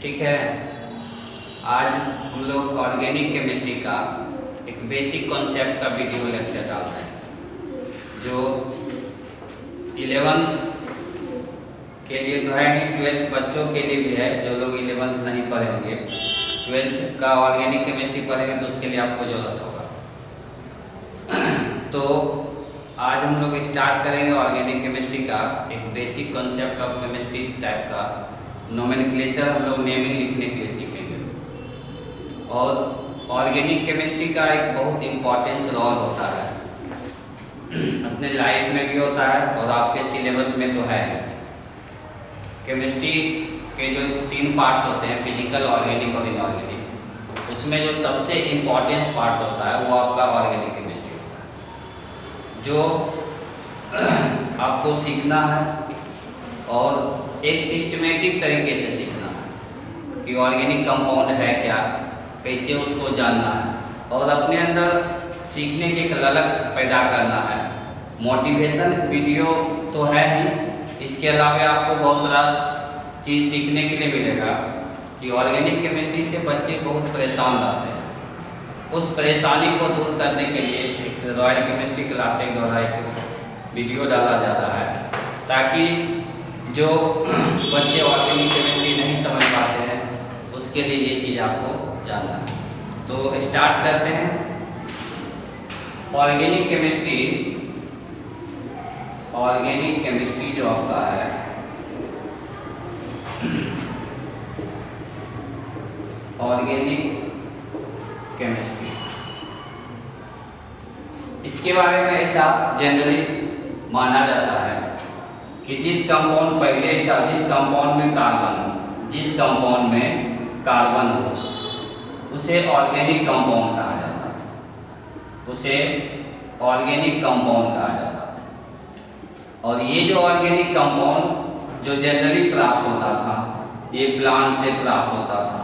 ठीक है। आज हम लोग ऑर्गेनिक केमिस्ट्री का एक बेसिक कॉन्सेप्ट का वीडियो लेक्चर डाल रहे हैं, जो 11th के लिए तो है ही, 12th बच्चों के लिए भी है। जो लोग 11th नहीं पढ़े होंगे, 12th का ऑर्गेनिक केमिस्ट्री पढ़ेंगे तो उसके लिए आपको ज़रूरत होगा। तो आज हम लोग स्टार्ट करेंगे ऑर्गेनिक केमिस्ट्री का एक basic concept of chemistry type का नोमेनक्लेचर हम लोग नेमिंग लिखने के लिए सीखेंगे। और ऑर्गेनिक केमिस्ट्री का एक बहुत इम्पोर्टेंस रोल होता है, अपने लाइफ में भी होता है और आपके सिलेबस में तो है। केमिस्ट्री के जो 3 पार्ट्स होते हैं, फिजिकल, ऑर्गेनिक और इनऑर्गेनिक, उसमें जो सबसे इम्पोर्टेंस पार्ट होता है वो आपका ऑर्गेनिक केमिस्ट्री होता है, जो आपको सीखना है और एक सिस्टमेटिक तरीके से सीखना है कि ऑर्गेनिक कंपाउंड है क्या, कैसे उसको जानना है और अपने अंदर सीखने की एक ललक पैदा करना है। मोटिवेशन वीडियो तो है ही, इसके अलावा आपको बहुत सारा चीज़ सीखने के लिए मिलेगा कि ऑर्गेनिक केमिस्ट्री से बच्चे बहुत परेशान रहते हैं। उस परेशानी को दूर करने के लिए एक रॉयल केमिस्ट्री क्लासेस द्वारा एक वीडियो डाला जा रहा है, ताकि जो बच्चे ऑर्गेनिक केमिस्ट्री नहीं समझ पाते हैं उसके लिए ये चीज़ आपको जानना है। तो स्टार्ट करते हैं। ऑर्गेनिक केमिस्ट्री जो आपका है, ऑर्गेनिक केमिस्ट्री, इसके बारे में ऐसा जनरली माना जाता है कि जिस कंपाउंड में कार्बन हो उसे ऑर्गेनिक कंपाउंड कहा जाता था, और ये जो ऑर्गेनिक कंपाउंड जो जनरली प्राप्त होता था, ये प्लांट से प्राप्त होता था,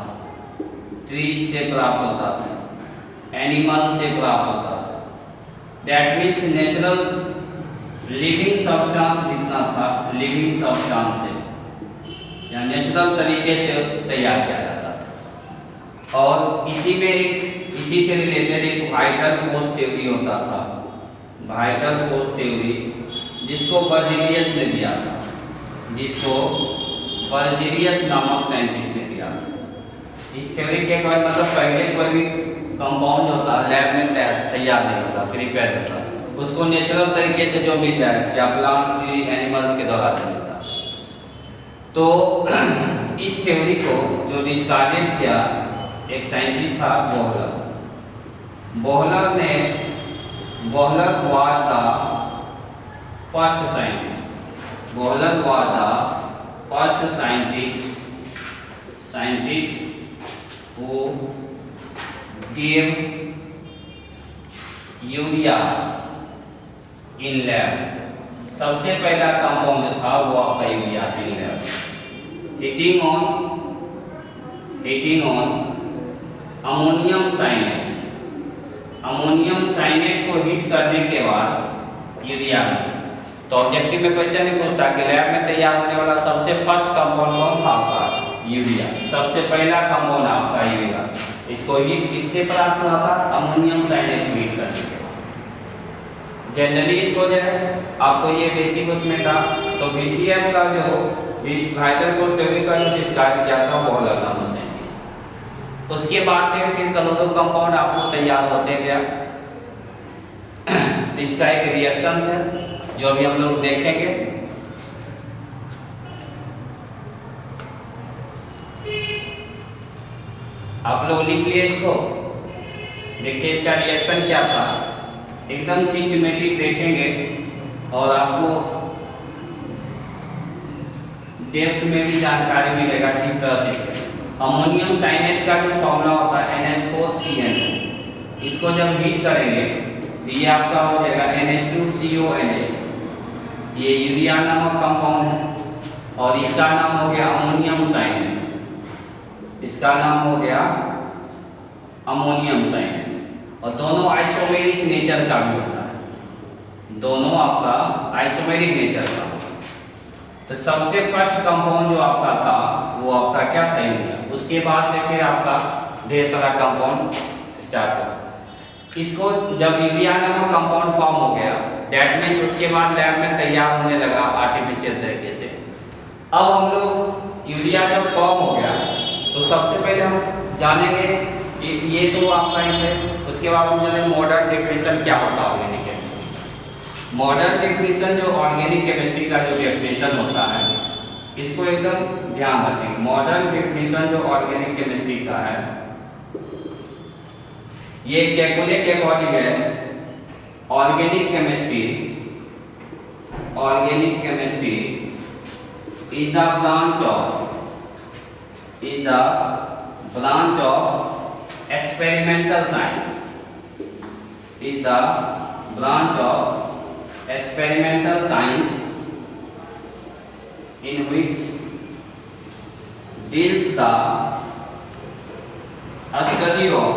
ट्रीज से प्राप्त होता था, एनिमल से प्राप्त होता था। That means natural living substance जितना था, लिविंग सब्सटेंस से या नेचुरल तरीके से तैयार किया जाता था। और इसी से रिलेटेड एक वाइटल फोर्स थ्योरी होता था, वाइटल फोर्स थ्योरी, जिसको बर्जीलियस ने दिया था, बर्जीलियस नामक साइंटिस्ट ने दिया था। इस थ्योरी के बाद मतलब पहले कोई भी कंपाउंड होता लैब में तैयार नहीं होता, प्रिपेयर होता, उसको नेचुरल तरीके से जो मिल जाए या प्लांट्स, ट्री, एनिमल्स के द्वारा मिलता। तो इस थ्योरी को जो डिस्कार्डेड किया एक साइंटिस्ट था, Wohler was the first scientist who gave urea in lab. सबसे पहला कंपाउंड जो था वो आपका urea in lab. Heating on ammonium cyanate को हीट करने के बाद यूरिया में। तो ऑब्जेक्टिव में क्वेश्चन नहीं पूछता कि लैब में तैयार होने वाला सबसे फर्स्ट कंपाउंड कौन था? आपका यूरिया। सबसे पहला कंपाउंड आपका यूरिया। इसको हीट किससे प्राप्त हुआ था? अमोनियम साइनेट को हीट करने के बाद। जनरली इसको जो है आपको ये बेसिक उसमें था। तो VTM का जो वाइटल फोर्स थ्योरी का जो डिस्कार्ड किया था बोहलर नामक साइंटिस्ट। उसके बाद से फिर कलोरो कंपाउंड आपको तैयार होते गया। तो इसका एक रिएक्शंस है जो अभी हम लोग देखेंगे। आप लोग लिख लिए इसको, देखिए इसका रिएक्शन क्या था, एकदम सिस्टमेटिक देखेंगे और आपको डेप्थ में भी जानकारी मिलेगा किस तरह से। अमोनियम साइनेट का जो फॉर्मूला होता है NH4CN, इसको जब हीट करेंगे तो ये आपका हो जाएगा NH2CONH2। ये यूरिया नामक कंपाउंड है और इसका नाम हो गया अमोनियम साइनेट। और दोनों आइसोमेरिक नेचर का भी होता है, दोनों आपका आइसोमेरिक नेचर का। तो सबसे फर्स्ट कंपाउंड जो आपका था वो वो आपका क्या था यूरिया। उसके बाद से फिर आपका ढेर सारा कंपाउंड स्टार्ट हुआ। इसको जब यूरिया नामक कंपाउंड फॉर्म हो गया, दैट मीन्स उसके बाद लैब में तैयार होने लगा आर्टिफिशियल तरीके से। अब हम लोग यूरिया जब फॉर्म हो गया तो सबसे पहले हम जानेंगे कि ये तो आपका इसे, उसके बाद हम जानेंगे मॉडर्न डेफिनेशन क्या होता है ऑर्गेनिक केमिस्ट्री। मॉडर्न डेफिनेशन जो ऑर्गेनिक केमिस्ट्री का जो डेफिनेशन होता है, इसको एकदम ध्यान रखें। मॉडर्न डेफिनेशन जो ऑर्गेनिक केमिस्ट्री का है, ये कैलकुलेट के अकॉर्डिंग है। Organic chemistry is the branch of experimental science, in which deals the study of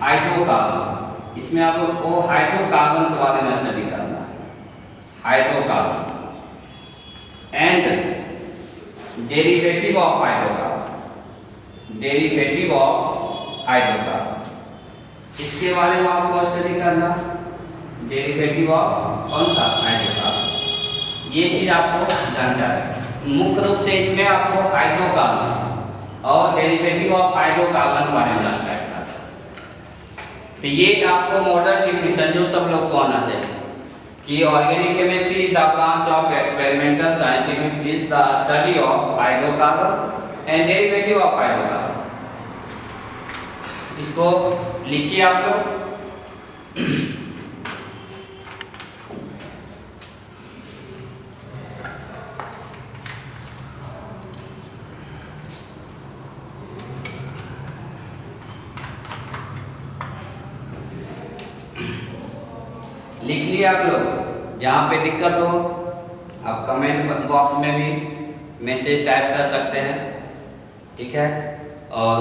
hydrocarbon. इसमें आप लोग को हाइड्रोकार्बन के बारे में स्टडी करना है, hydrocarbon and derivative of hydrocarbon, इसके बारे में आपको स्टडी करना। डेरिवेटिव ऑफ कौन सा? हाइड्रोकार्बन। ये चीज आपको जानकारी है। मुख्य रूप से इसमें आपको हाइड्रोकार्बन और डेरिवेटिव ऑफ हाइड्रोकार्बन के बारे में जानकारी है। तो ये आपको मॉडर्न डेफिनेशन जो सब लोग को आना चाहिए कि organic chemistry is the branch of experimental science which is the study of hydrocarbon and derivative of hydrocarbon. इसको लिखिए आप लोग। लिख लिया आप लोग। जहाँ पे दिक्कत हो आप कमेंट बॉक्स में भी मैसेज टाइप कर सकते हैं, ठीक है। और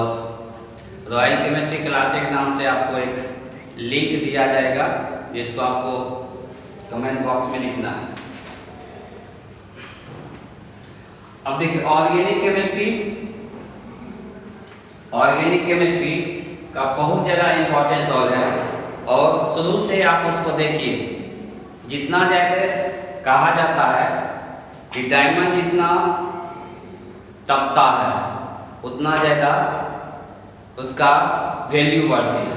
रॉयल केमिस्ट्री क्लास के नाम से आपको एक लिंक दिया जाएगा, जिसको आपको कमेंट बॉक्स में लिखना है। अब देखिए ऑर्गेनिक केमिस्ट्री का बहुत ज़्यादा इंपॉर्टेंस रोल है और शुरू से आप उसको देखिए। जितना ज़्यादा कहा जाता है कि डायमंड जितना तपता है उतना ज़्यादा उसका वैल्यू बढ़ती है,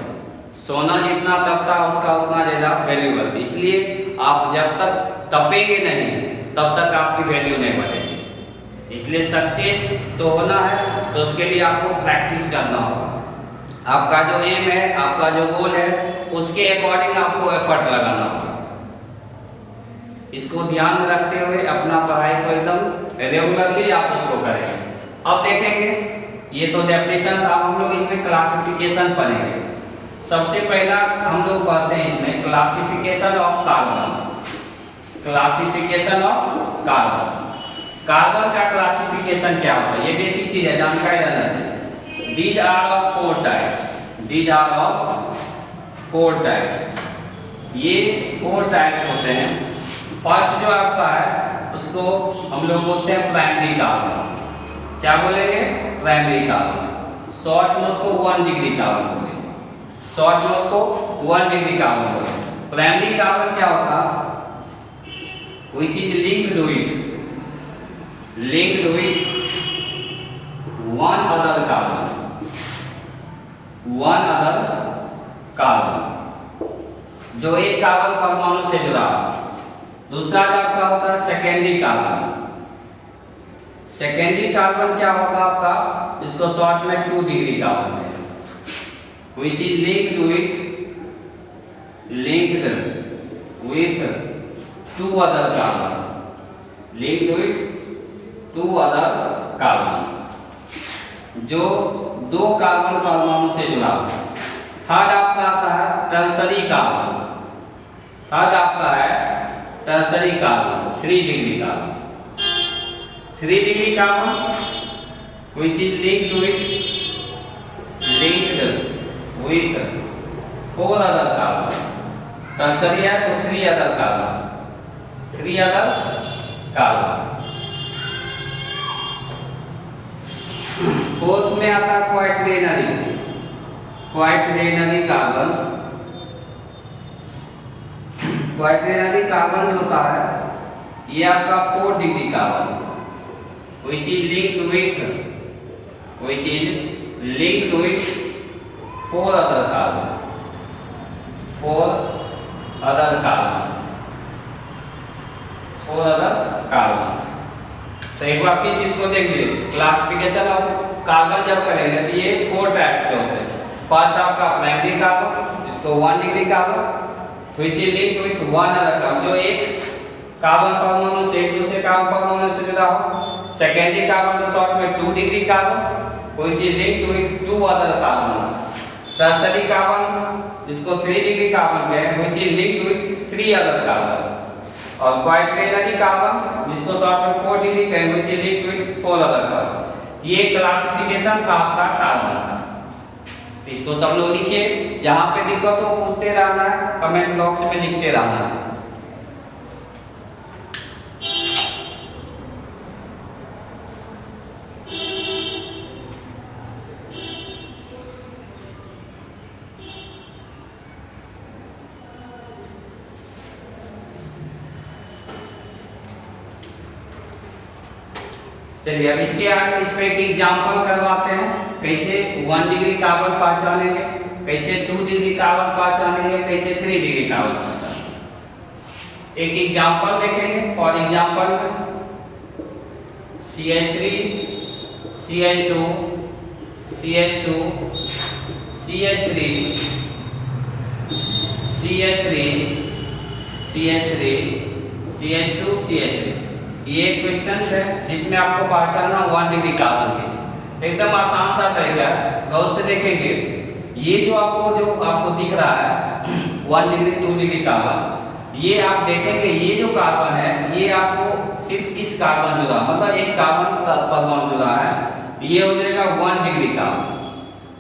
सोना जितना तपता है उसका उतना ज़्यादा वैल्यू बढ़ती है। इसलिए आप जब तक तपेंगे नहीं तब तक आपकी वैल्यू नहीं बढ़ेगी। इसलिए सक्सेस तो होना है तो उसके लिए आपको प्रैक्टिस करना होगा। आपका जो एम है, आपका जो गोल है, उसके अकॉर्डिंग आपको एफर्ट लगाना होगा। इसको ध्यान में रखते हुए अपना पढ़ाई को एकदम रेगुलरली आप उसको करेंगे। अब देखेंगे, ये तो डेफिनेशन था, हम लोग इसमें क्लासिफिकेशन पढ़ेंगे। सबसे पहला हम लोग पढ़ते हैं इसमें क्लासिफिकेशन ऑफ कार्बन। कार्बन का क्लासिफिकेशन क्या होता है, ये बेसिक चीज है, जानकारी रहना चाहिए। These are of four types। ये 4 टाइप्स होते हैं। फर्स्ट जो आपका है उसको हम लोग बोलते हैं प्राइमरी कार्बन। क्या बोलेंगे? Primary carbon. शॉर्ट में उसको 1 डिग्री कार्बन बोलेंगे। प्राइमरी कार्बन क्या होता है? Which is linked with one other carbon, जो एक कार्बन परमाणु से जुड़ा है। दूसरा जो आपका होता है सेकेंडरी कार्बन क्या होगा आपका? इसको शॉर्ट में 2 डिग्री कार्बन है, which is linked with 2 other carbon, जो 2 कार्बन परमाणु से जुड़ा है। थर्ड आपका आता है tertiary carbon. 3 degree carbon which is linked with 4 other carbon. Tertiary है तो 3 other कार्बन। क्वाaternary कार्बन, क्वाaternary कार्बन जो होता है ये आपका 4 degree carbon, which is linked with 4 other carbons। तो एक बार फिर इसको देख लीजिए, क्लासिफिकेशन ऑफ कार्बन जब करेंगे तो ये 4 टाइप्स के होते हैं। फर्स्ट आपका प्राइमरी कार्बन, इसको 1 degree carbon, which is linked with 1 other carbon, जो एक कार्बन परमाणु से एक दूसरे कार्बन परमाणु से जुड़ा हो। सेकेंडरी कार्बन तो शॉर्ट में 2 degree carbon, which is linked with 2 other carbons। Tertiary carbon जिसको 3 डिग्री कार्बन कहते हैं, which is linked with 3 other carbon। और क्वाaternary कार्बन जिसको शॉर्ट में 4 डिग्री कहते हैं, which is linked with 4 other carbon। ये क्लासिफिकेशन था आपका कार्बन का। तो इसको सब लोग लिखिए, जहां पे दिक्कत हो पूछते रहना है, कमेंट बॉक्स में लिखते रहना है। चलिए अब इसके आगे इस पे एक एग्जांपल करवाते हैं, कैसे 1 डिग्री कार्बन पहचानेंगे, कैसे 2 डिग्री कार्बन पहचानेंगे, कैसे 3 डिग्री कार्बन पहचानेंगे। एक एग्जांपल देखेंगे। For example CH3 CH2 CH2 CH3 CH3 CH3 CH2 CH3, ये क्वेश्चन है जिसमें आपको पहचानना 1 डिग्री कार्बन के। एकदम आसान सा तरीका, गौर से देखेंगे। ये जो आपको दिख रहा है 1 डिग्री 2 डिग्री कार्बन, ये आप देखेंगे ये जो कार्बन है ये आपको सिर्फ इस कार्बन जुड़ा, मतलब एक कार्बन का परमाणु जुड़ा है, तो ये हो जाएगा 1 डिग्री कार्बन।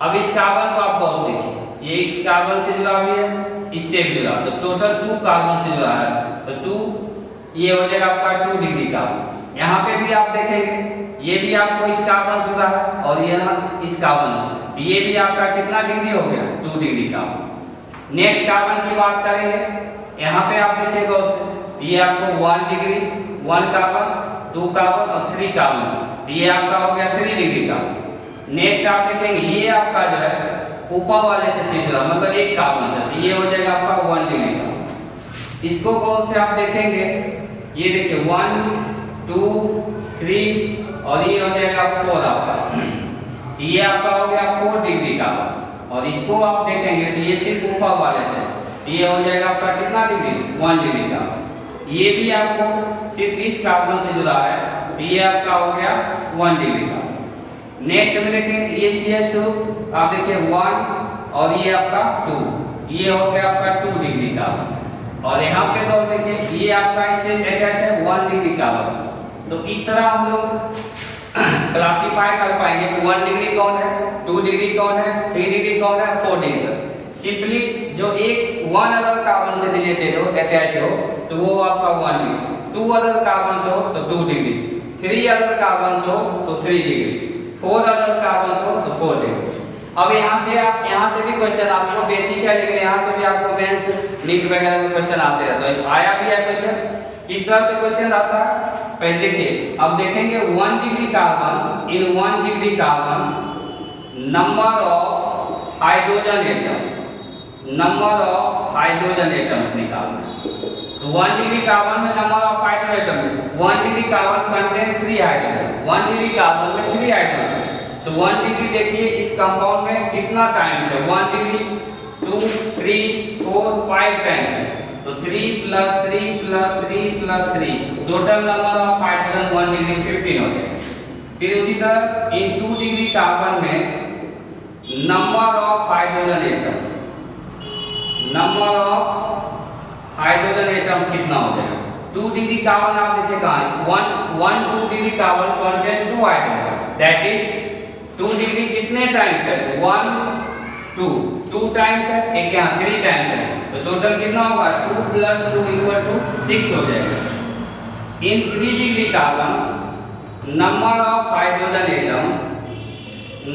अब इस कार्बन को आप गौर से देखिए, ये इस कार्बन से जुड़ा भी है, इससे भी जुड़ा, तो टोटल 2 कार्बन से जुड़ा है, तो 2 ये हो जाएगा आपका 2 डिग्री कार्बन। यहाँ पे भी आप देखेंगे ये भी आपको इस कार्बन से जुड़ा है और यहाँ इस कार्बन, तो ये भी आपका कितना डिग्री हो गया, 2 डिग्री कार्बन। नेक्स्ट कार्बन की बात करेंगे, यहाँ पे आप देखिए गौर से, तो ये आपको 1 डिग्री 1 कार्बन 2 कार्बन और 3 कार्बन, तो ये आपका हो गया 3 डिग्री कार्बन। नेक्स्ट आप देखेंगे ये आपका जो है ऊपर वाले से जुड़ा, मतलब एक कार्बन से, तो ये हो जाएगा आपका 1 डिग्री कार्बन। इसको गौर से आप देखेंगे, ये देखिए 1 2 3 और ये हो जाएगा 4 आपका, ये आपका हो गया 4 डिग्री का। और इसको आप देखेंगे तो ये सिर्फ ऊपर वाले से, तो ये हो जाएगा आपका कितना डिग्री, 1 डिग्री का। ये भी आपको सिर्फ इस कार्बन से जुड़ा है, तो ये आपका हो गया 1 डिग्री का। नेक्स्ट में देखेंगे ये CH2, आप देखिए 1 और ये आपका 2, ये हो गया आपका 2 डिग्री का। और यहाँ पे तो देखिए ये आपका इससे अटैच है 1 डिग्री कार्बन। तो इस तरह हम लोग क्लासिफाई कर पाएंगे कि 1 डिग्री कौन है, 2 डिग्री कौन है, 3 डिग्री कौन है, 4 डिग्री। सिंपली जो एक 1 अदर कार्बन से रिलेटेड हो, अटैच हो, तो वो आपका 1 डिग्री, 2 अदर कार्बन हो तो 2 डिग्री, 3 अदर कार्बन हो तो 3 डिग्री, 4 अदर कार्बन हो तो 4 डिग्री। अब यहाँ से भी क्वेश्चन आपको बेसिक है, लेकिन यहाँ से भी आपको मेंस नीट वगैरह में क्वेश्चन आते हैं, तो आया भी है क्वेश्चन। किस तरह से क्वेश्चन आता है पहले देखिए। अब देखेंगे 1 degree carbon, in 1 degree carbon number of hydrogen atom, number of hydrogen atoms निकालना। तो 1 डिग्री कार्बन में number of hydrogen atom, 1 degree carbon contain 3 hydrogen, 1 degree carbon में 3 हाइड्रोजन। तो 1 डिग्री देखिए इस कंपाउंड में कितना टाइम्स है, 1 डिग्री 2 3 4 5 टाइम्स है, तो 3 + 3 + 3 + 3, total number of hydrogen 1 degree 15 हो गए। फिर उसी तरह इन 2 डिग्री कार्बन में number of hydrogen atom, number of hydrogen atoms कितना हो जाएगा। 2 डिग्री कार्बन आप देखिए कहाँ है, 1 2 degree carbon contains 2 hydrogen, that is 2 degree कितने टाइम्स है, 1 2 टाइम्स है, एक यहाँ 3 टाइम्स है, तो टोटल कितना होगा 2 + 2 = 6 हो जाएगा। इन 3 degree carbon number of hydrogen atom,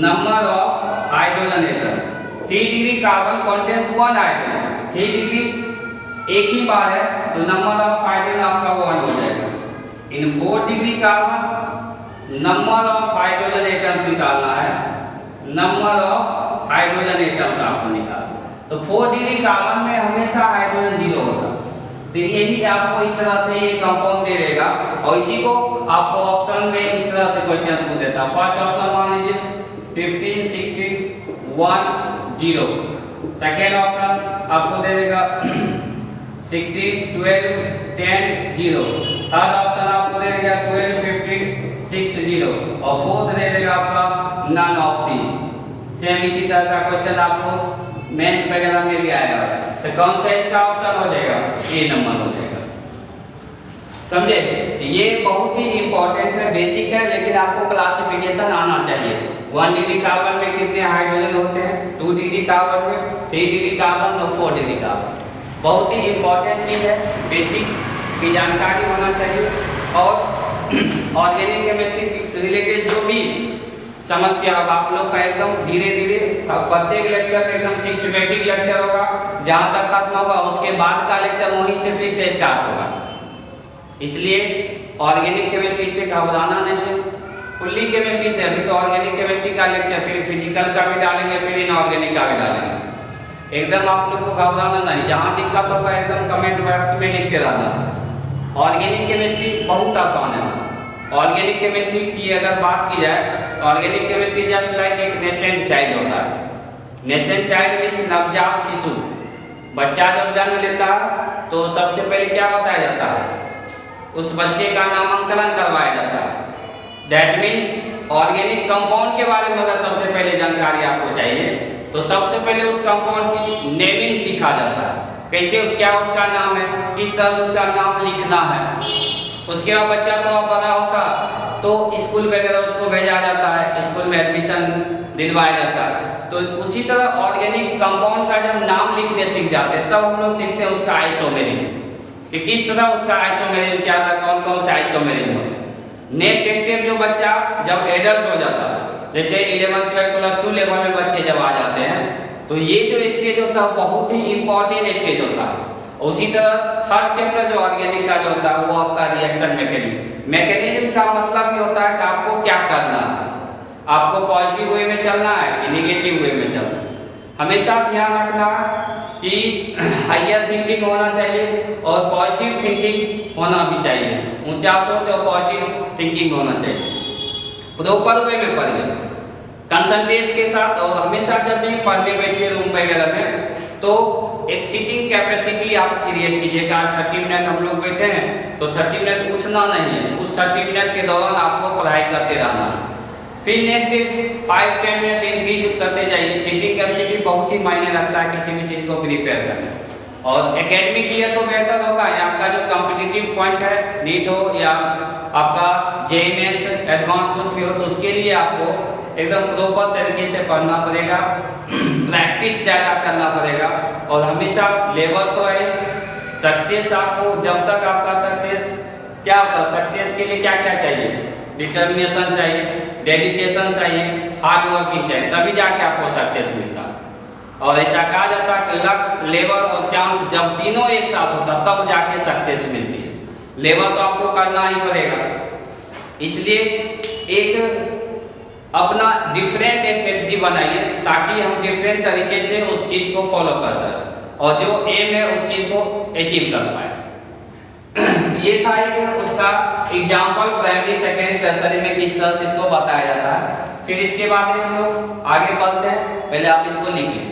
number of hydrogen atom 3 degree carbon contains 1 hydrogen, 3 degree एक ही बार है तो नंबर ऑफ हाइड्रोजन आपका 1 हो जाएगा। इन 4 degree carbon number of hydrogen atoms निकालना है, नंबर ऑफ हाइड्रोजन एटम्स आपको निकालना। तो 4 डिग्री कार्बन में हमेशा हाइड्रोजन 0 होगा, तो यही आपको इस तरह से ये कंपाउंड दे देगा और इसी को आपको ऑप्शन में इस तरह से क्वेश्चन पूछ देता है। फर्स्ट ऑप्शन मान लीजिए 15 16 1 0, सेकेंड ऑप्शन आपको दे देगा 16 12 10 0, थर्ड ऑप्शन आपको दे देगा 12 15 6 0 और फोर्थ दे देगा आपका नन ऑफ दी। सेम इसी तरह का क्वेश्चन आपको मेंस वगैरह में भी आएगा, तो कौन सा इसका ऑप्शन हो जाएगा, ए नंबर हो जाएगा। समझे, ये बहुत ही इंपॉर्टेंट है, बेसिक है, लेकिन आपको क्लासिफिकेशन आना चाहिए। 1 डिग्री कार्बन में कितने हाइड्रोजन होते हैं, 2 डिग्री कार्बन में, 3 डिग्री कार्बन और 4 डिग्री कार्बन। बहुत ही इंपॉर्टेंट चीज़ है, बेसिक की जानकारी होना चाहिए। और ऑर्गेनिक केमिस्ट्री से रिलेटेड जो भी समस्या होगा आप लोग का एकदम धीरे धीरे प्रत्येक लेक्चर में एकदम सिस्टमेटिक लेक्चर होगा, जहाँ तक खत्म होगा उसके बाद का लेक्चर वहीं से फिर से स्टार्ट होगा। इसलिए ऑर्गेनिक केमिस्ट्री से घबराना नहीं है, फुल्ली केमिस्ट्री से। अभी तो ऑर्गेनिक केमिस्ट्री का लेक्चर, फिर फिजिकल का भी डालेंगे, फिर इनऑर्गेनिक का भी डालेंगे। एकदम आप लोग को घबराना नहीं, जहाँ दिक्कत होगा एकदम कमेंट बॉक्स में लिखते रहना। ऑर्गेनिक केमिस्ट्री बहुत आसान है। ऑर्गेनिक केमिस्ट्री की अगर बात की जाए तो ऑर्गेनिक केमिस्ट्री जस्ट लाइक एक नेसेंट चाइल्ड होता है। नेसेंट चाइल्ड मीन्स नवजात शिशु। बच्चा जब जन्म लेता है तो सबसे पहले क्या बताया जाता है, उस बच्चे का नामांकन करवाया जाता है। दैट मीन्स ऑर्गेनिक कंपाउंड के बारे में अगर सबसे पहले जानकारी आपको चाहिए तो सबसे पहले उस कंपाउंड की नेमिंग सीखा जाता है, कैसे क्या उसका नाम है, किस तरह से उसका नाम लिखना है। उसके बाद बच्चा तो बड़ा होता तो स्कूल वगैरह उसको भेजा जाता है, स्कूल में एडमिशन दिलवाया जाता है। तो उसी तरह ऑर्गेनिक कंपाउंड का जब नाम लिखने सीख जाते हैं तब हम लोग सीखते हैं उसका आइसोमेरिज्म, कि किस तरह उसका आइसोमेरिज्म क्या था, कौन कौन से आइसोमेरिज्म होते हैं। नेक्स्ट स्टेप जो बच्चा जब एडल्ट हो जाता है, जैसे 11 12 प्लस 2 लेवल में बच्चे जब आ जाते हैं, तो ये जो स्टेज होता है बहुत ही इंपॉर्टेंट स्टेज होता है। उसी तरह थर्ड चैप्टर जो ऑर्गेनिक का जो होता है वो आपका रिएक्शन मैकेनिज्म। मैकेनिज्म का मतलब ये होता है कि आपको क्या करना है, आपको पॉजिटिव वे में चलना है कि निगेटिव वे में चलना है। हमेशा ध्यान रखना कि हायर थिंकिंग होना चाहिए और पॉजिटिव थिंकिंग होना भी चाहिए। ऊंचा सोच और पॉजिटिव थिंकिंग होना चाहिए। प्रॉपर वे में पढ़िए कंसंट्रेट के साथ, और हमेशा जब भी पढ़ने बैठिए रूम वगैरह में तो एक सीटिंग कैपेसिटी आप क्रिएट कीजिएगा। 30 मिनट हम लोग बैठे हैं तो 30 मिनट उठना नहीं है, उस 30 मिनट के दौरान आपको पढ़ाई करते रहना है। फिर नेक्स्ट डे 5-10 मिनट इंक्रीज करते जाइए। सीटिंग कैपेसिटी बहुत ही मायने रखता है किसी भी चीज़ को प्रिपेयर करने। और एकेडमिक ईयर तो बेहतर होगा, या आपका जो कॉम्पिटिटिव पॉइंट है, नीट हो या आपका जेईई एडवांस कुछ भी हो, तो उसके लिए आपको एकदम प्रॉपर तरीके से पढ़ना पड़ेगा, प्रैक्टिस ज़्यादा करना पड़ेगा। और हमेशा लेबर तो है, सक्सेस आपको जब तक आपका सक्सेस क्या होता है, सक्सेस के लिए क्या क्या चाहिए, डिटर्मिनेशन चाहिए, डेडिकेशन चाहिए, हार्ड वर्किंग चाहिए, तभी जाके आपको सक्सेस मिलता है। और ऐसा कहा जाता है कि लक, लेबर और चांस जब तीनों एक साथ होता तब जाके सक्सेस मिलती है। लेबर तो आपको करना ही पड़ेगा, इसलिए एक अपना डिफरेंट स्ट्रेटजी बनाइए ताकि हम डिफरेंट तरीके से उस चीज़ को फॉलो कर सकें और जो एम है उस चीज़ को अचीव कर पाए। ये था एक उसका एग्जाम्पल प्राइमरी सेकेंडरी टर्सरी में किस तरह से इसको बताया जाता है। फिर इसके बाद हम लोग आगे बढ़ते हैं, पहले आप इसको लिख लीजिए।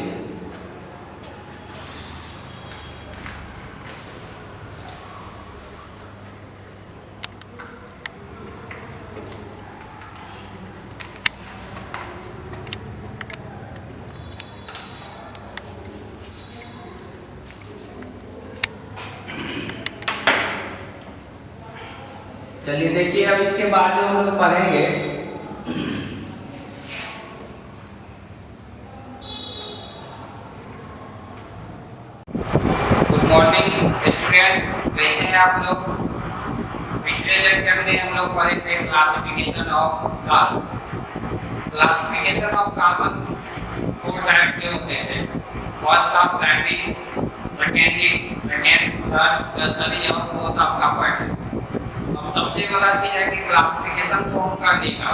चलिए देखिए, अब इसके बाद जो हम लोग पढ़ेंगे गुड मॉर्निंग स्टूडेंट्स, कैसे हैं आप लोग। पिछले लेक्चर में हम लोग पढ़े थे क्लासिफिकेशन ऑफ कार्बन 4 टाइप्स के होते हैं, first of primary, second, third, tertiary और फोर्थ आपका क्वार्टर। अब सबसे बड़ा चीज है कि क्लासिफिकेशन तो हम कर लेगा,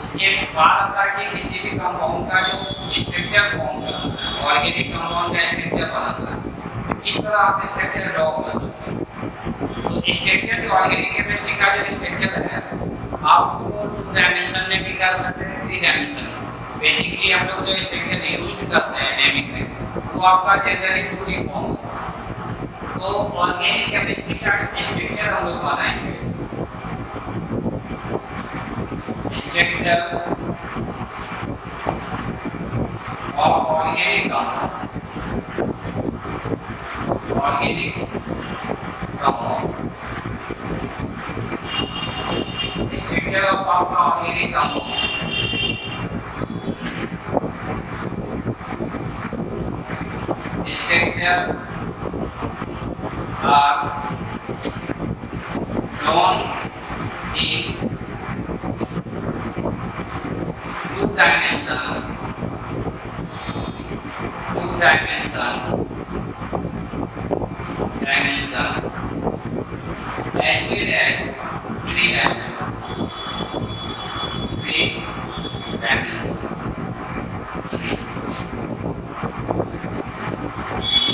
उसके बाद आता है कि किसी भी कंपाउंड का जो स्ट्रक्चर फॉर्म करता है, ऑर्गेनिक कंपाउंड का स्ट्रक्चर बनाता है, किस तरह आप स्ट्रक्चर ड्रॉ कर सकते हैं। तो स्ट्रक्चर ऑर्गेनिक केमिस्ट्री का जो स्ट्रक्चर है आप उसको 2 डायमेंशन में भी कर सकते हैं, 3 डायमेंशन में। बेसिकली हम लोग जो स्ट्रक्चर यूज करते हैं नेमिंग में वो आपका जनरली 2D फॉर्म है। तो ऑर्गेनिक केमिस्ट्री का स्ट्रक्चर हम लोग बनाएंगे, structure of organic compound, structure of आपका organic compound, structure are drawn in 2 dimension as well as 3 dimension.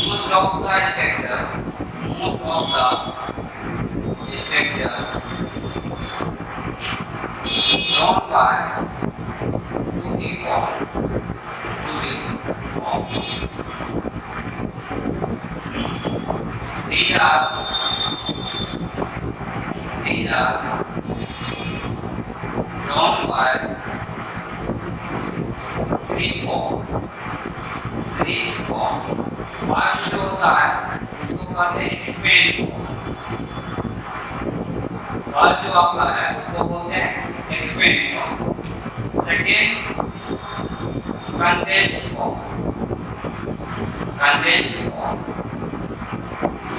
Most of the structure drawn by 2D form. These are drawn by 3 forms. First जो होता है इसको कहते हैं expand form, और जो आपका है उसको बोलते हैं expand form. Second condensed form,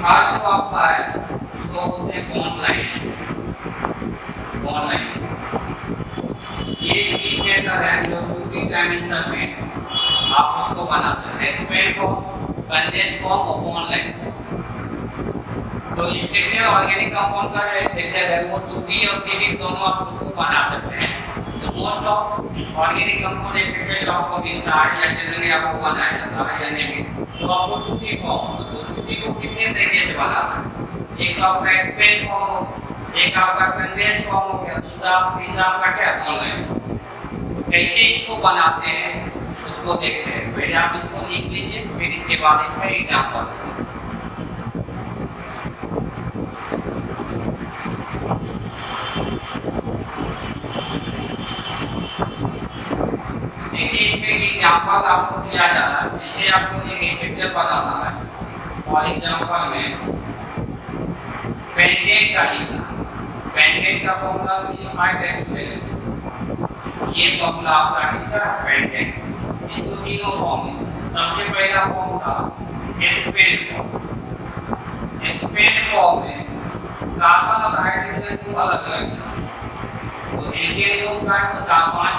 third जो आपका है उसको बोलते हैं बॉन्ड लाइन। ये 3 मेथड है जो 2D डायमेंशन में आप उसको बना सकते हैं, एक्सपेंड फॉर्म, कंडेंस्ड फॉर्म और बॉन्ड लाइन फॉर्म। तो स्ट्रक्चर ऑर्गेनिक कंपाउंड का जो स्ट्रक्चर है वो 2D और 3D दोनों आप उसको बना सकते हैं। तो most of organic compound structure जो आपको मिलता है या जनरली आपको बनाया जाता है या नहीं, तो आपको 2D फॉर्म, तो 2D को कितने तरीके से बना सकते हैं। एक आपका एक्सपेंड फॉर्म हो, एक आपका कंडेंस्ड फॉर्म हो गया, तीसरा आपका क्या बॉन्ड लाइन। कैसे इसको बनाते हैं उसको देखते हैं। पहले आप इसको लिख लीजिए, फिर इसके बाद इसका एग्जांपल। देखिए इसमें एग्जांपल आपको दिया जा रहा है, जैसे आपको एक स्ट्रक्चर बनाना है और एग्जांपल में पेंटेन का लिखना। पेंटेन का फॉर्मूला C5H12, ये फॉर्मूला आपका किसका है, पेंटेन। इसको तीनों फॉर्म है। सबसे पहला फॉर्म था एक्सपेंड फॉर्म। एक्सपेंड फॉर्म में कार्बन और हाइड्रोजन को अलग अलग, तो एल्केन ग्रुप का 5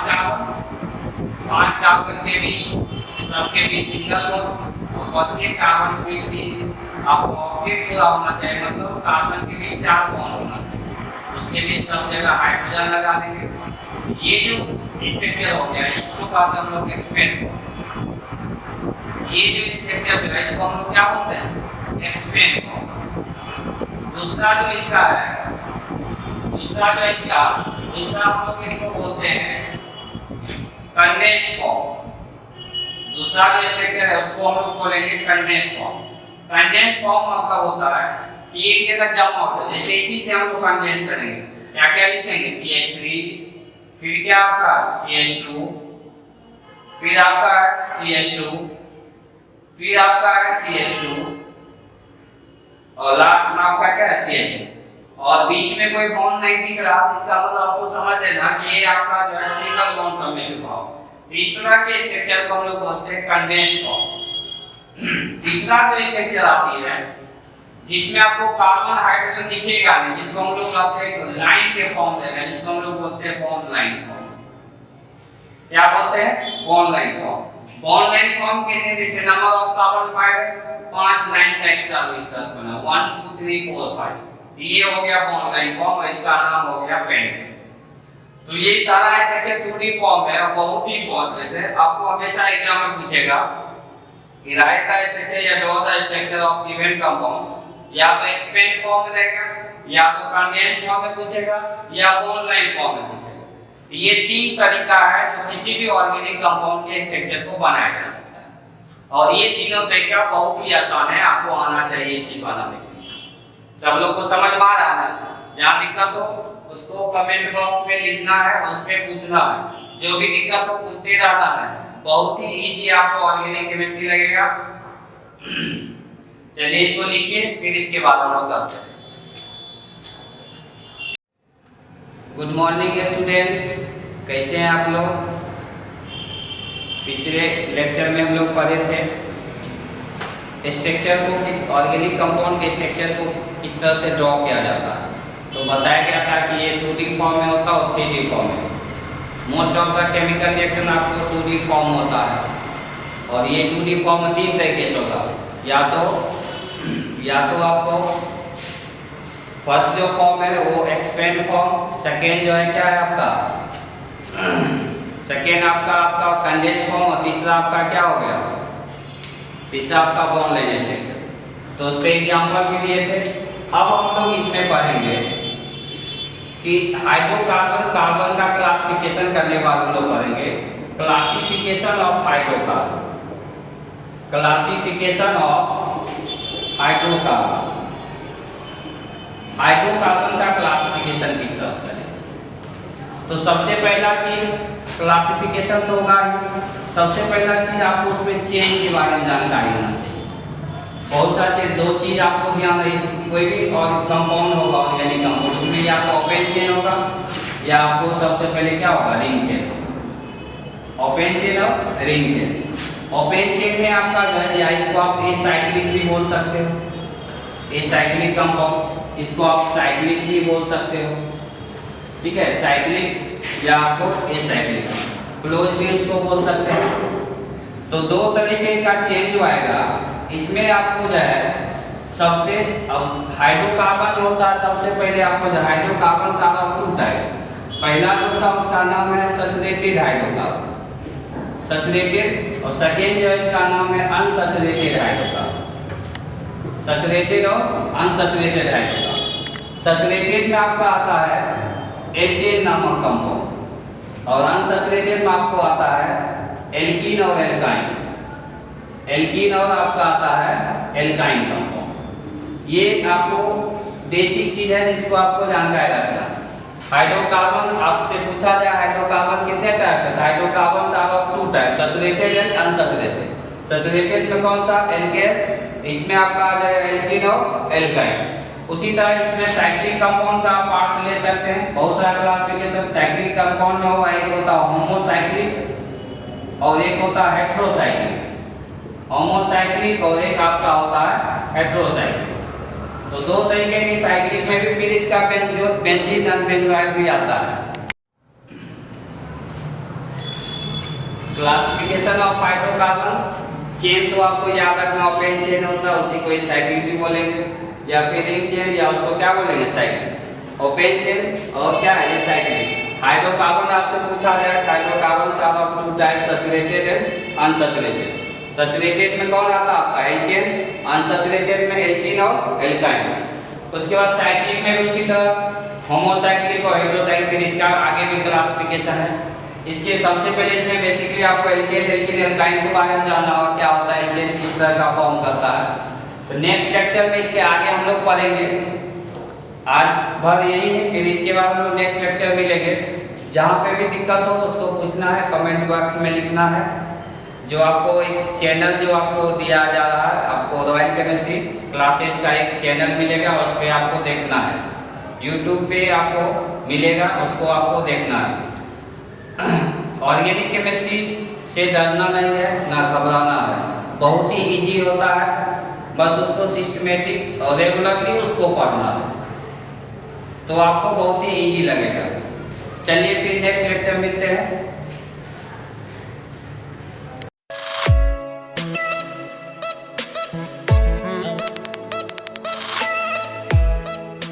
कार्बन के बीच सबके बीच सिंगल बॉन्ड, और प्रत्येक कार्बन के बीच भी आपको ऑक्टेट पूरा होना चाहिए, मतलब कार्बन के बीच 4 बॉन्ड होना चाहिए। उसके लिए सब जगह हाइड्रोजन लगा देंगे। ये जो स्ट्रक्चर हो गया इसको कहते हैं हम लोग एक्सपेंड। ये जो स्ट्रक्चर है इसको हम लोग क्या बोलते हैं, एक्सपेंड। दूसरा जो इसका हम लोग इसको बोलते हैं कंडेंस्ड फॉर्म। दूसरा जो स्ट्रक्चर है उसको हम लोग बोलेंगे कंडेंस्ड फॉर्म। कंडेंस्ड फॉर्म आपका होता है कि एक जगह जमा होता है, जैसे इसी से हम लोग कंडेंस करेंगे, क्या लिखेंगे CH3, फिर क्या आपका CH2, फिर आपका CH2, फिर आपका CH2 और लास्ट में आपका क्या है CH2, और बीच में कोई बॉन्ड नहीं दिख रहा, इसका मतलब आपको समझ लेना कि ये आपका जो है सिंगल बॉन्ड सब में छुपा हो। तो इस तरह के स्ट्रक्चर को हम लोग बोलते हैं कंडेंस्ड फॉर्म। तीसरा जो स्ट्रक्चर आती है जिसमें आपको कार्बन हाइड्रोजन दिखेगा नहीं, जिसको हम लोग कहते हैं लाइन के फॉर्म देगा, जिसको हम लोग बोलते हैं बॉन्ड लाइन फॉर्म। क्या बोलते हैं, bond line form. Bond line form कैसे, जैसे number of carbon fibre 5 line का एक कार्बोस्टास बना 1 2 3 4 5, ये हो गया बॉन्ड लाइन फॉर्म और इसका नाम हो गया पेंटेन। तो ये सारा स्ट्रक्चर 2D फॉर्म है और बहुत ही इंपॉर्टेंट है, आपको हमेशा एग्जाम में पूछेगा कि राइट द स्ट्रक्चर या draw the structure of given compound, या तो एक्सपेंड फॉर्म में देगा, या तो कंडेंस्ड फॉर्म में पूछेगा, या बॉन्ड लाइन फॉर्म में पूछेगा। तो ये तीन तरीका है जो किसी भी ऑर्गेनिक कंपाउंड के स्ट्रक्चर को बनाया जा सकता है, और ये तीनों तरीका बहुत ही आसान है, आपको आना चाहिए ये चीज बनाने के लिए। सब लोग को समझ में आ रहा है? जहां दिक्कत हो उसको कमेंट बॉक्स में लिखना है और उस पे पूछना है, जो भी दिक्कत हो पूछते रहना है, बहुत ही इजी आपको ऑर्गेनिक केमिस्ट्री लगेगा। चलिए इसको लिखिए, फिर इसके बाद हम लोग करते हैं। गुड मॉर्निंग स्टूडेंट्स, कैसे हैं आप लोग? पिछले लेक्चर में हम लोग पढ़े थे स्ट्रक्चर को, ऑर्गेनिक कंपाउंड के स्ट्रक्चर को किस तरह से ड्रॉ किया जाता है। तो बताया गया था कि ये 2D फॉर्म में होता है और 3D फॉर्म में। Most of the chemical reaction आपको 2D फॉर्म होता है, और ये 2D फॉर्म में तीन तरीके से होगा। या तो आपको फर्स्ट जो फॉर्म है वो एक्सपेंड फॉर्म, सेकेंड जो है क्या है आपका सेकेंड आपका कंडेंस्ड फॉर्म, और तीसरा आपका क्या हो गया, तीसरा आपका बॉन्ड लाइन स्ट्रक्चर। तो उस पर एग्जाम्पल भी दिए थे। अब हम लोग इसमें पढ़ेंगे कि हाइड्रोकार्बन, कार्बन का क्लासिफिकेशन करने के बाद हम लोग पढ़ेंगे classification of hydrocarbon, classification of hydrocarbon, hydrocarbon का क्लासिफिकेशन किस तरह से करें। तो सबसे पहला चीज क्लासिफिकेशन तो होगा ही, सबसे पहला चीज आपको उसमें चेन के बारे में जानकारी होना चाहिए। बहुत सारी चीज, दो चीज आपको ध्यान रखिए, कोई भी और कंपाउंड होगा ऑर्गेनिक कंपाउंड, उसमें या तो ओपन चेन होगा या आपको सबसे पहले क्या होगा, रिंग चेन। ओपन चेन और रिंग चेन। ओपन चेन में आपका जो है, या इसको आप एसाइक्लिक भी बोल सकते हो, एसाइक्लिक कंपाउंड, इसको आप साइक्लिक भी बोल सकते हो, ठीक है, साइक्लिक या आपको एसाइक्लिक, क्लोज भी उसको बोल सकते हैं। तो दो तरीके का चेन जो आएगा इसमें आपको जो है सबसे, अब हाइड्रोकार्बन जो होता है सबसे पहले आपको जो हाइड्रोकार्बन सारा ऑफ टू टाइप, पहला जो होता है उसका नाम है सैचुरेटेड हाइड्रोकार्बन, सैचुरेटेड, और सेकेंड जो है इसका नाम है अनसैचुरेटेड हाइड्रोकार्बन, सैचुरेटेड और अनसैचुरेटेड हाइड्रोकार्बन। सैचुरेटेड में आपका आता है एल्केन नामक कंपाउंड, और अनसैचुरेटेड में आपको आता है एल्कीन और एल्काइन, एल्कीन और आपका आता है एल्काइन कंपाउंड। ये आपको बेसिक चीज है जिसको आपको जानकारी रखना है। हाइड्रोकार्बन आपसे पूछा जाए हाइड्रोकार्बन कितने टाइप है, hydrocarbon are of two type, saturated and unsaturated. Saturated में कौन सा, एल्केन, इसमें आपका आ जाएगा एल्कीन और एल्काइन। उसी तरह इसमें साइक्लिक कंपाउंड का पार्ट्स ले सकते हैं, बहुत सारा क्लासिफिकेशन साइक्लिक कंपाउंड में होगा, एक होता है होमोसाइक्लिक और एक होता है हेट्रोसाइक्लिक, होमोसाइक्लिक और एक आपका होता है हेट्रोसाइक्लिक। तो दो तरीके की साइक्लिक में भी फिर इसका बेंजीन और बेंजोइड भी आता है। क्लासिफिकेशन ऑफ हाइड्रोकार्बन चेन तो आपको याद रखना, ओपन चेन होता है उसी को एसाइक्लिक भी बोलेंगे, या फिर रिंग चेन, या उसको क्या बोलेंगे, साइक्लिक। ओपन चेन और क्या है, साइक्लिक। हाइड्रोकार्बन आपसे पूछा जाए, hydrocarbon are of two type, saturated and unsaturated. Saturated में कौन आता है आपका, एल्केन, अनसैचुरेटेड में एल्कीन और एल्काइन। उसके बाद साइक्लिक में भी उसी तरह होमोसाइक्लिक और हेट्रोसाइक्लिक, फिर इसका आगे भी क्लासिफिकेशन है। इसके सबसे पहले इसमें बेसिकली आपको एल्केन, एल्कीन, एल्काइन के बारे में जानना होगा, क्या होता है एल्केन, किस तरह का फॉर्म करता है। तो नेक्स्ट लेक्चर में इसके आगे हम लोग पढ़ेंगे, आज भर यही है, फिर इसके बाद हम लोग नेक्स्ट लेक्चर मिलेंगे। जहाँ पे भी दिक्कत हो उसको पूछना है, कमेंट बॉक्स में लिखना है। जो आपको एक चैनल जो आपको दिया जा रहा है, आपको रॉयल केमिस्ट्री क्लासेज का एक चैनल मिलेगा, उस पर आपको देखना है, यूट्यूब पे आपको मिलेगा, उसको आपको देखना है। ऑर्गेनिक केमिस्ट्री से डरना नहीं है, ना घबराना है, बहुत ही इजी होता है, बस उसको सिस्टमेटिक और रेगुलरली उसको पढ़ना है, तो आपको बहुत ही इजी लगेगा। चलिए फिर नेक्स्ट लेक्चर मिलते हैं।